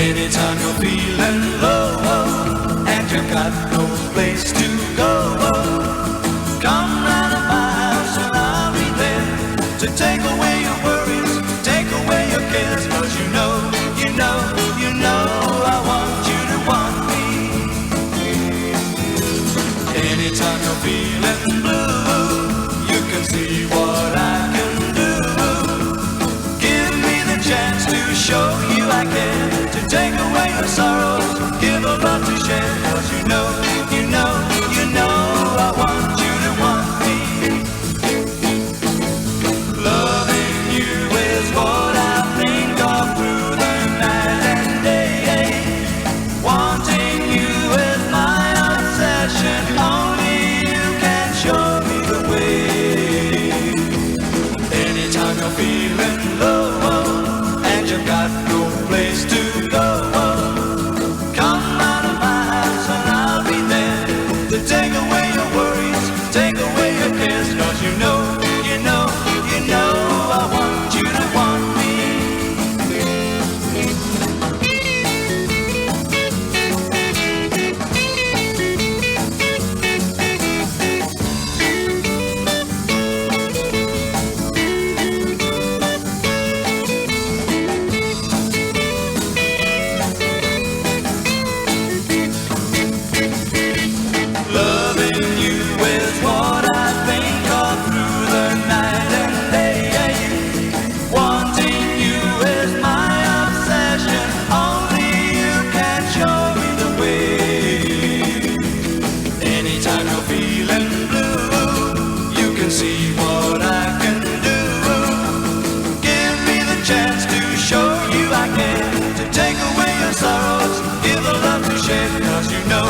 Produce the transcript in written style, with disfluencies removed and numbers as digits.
Anytime you're feeling low and you've got no place to go, come round to my house and I'll be there to take away your worries, take away your cares. 'Cause you know I want you to want me. Anytime you're feeling blue, you can see what I can do. Give me the chance to show you I care, to take away your sorrows, give a love to share. 'Cause you know I want you to want me. Loving you is what I think of through the night and day. Wanting you is my obsession, only you can show me the way. Anytime you're feeling low and you've got no place to go, come out of my house and I'll be there to take away your worries, take away your cares. 'Cause you know I want you to want me. Loving you is what I think of through the night and day. Wanting you is my obsession, only you can show me the way. Anytime you're feeling blue, you can see what I can do. Give me the chance to show you I care, to take away your sorrows, give a love to share. 'Cause you know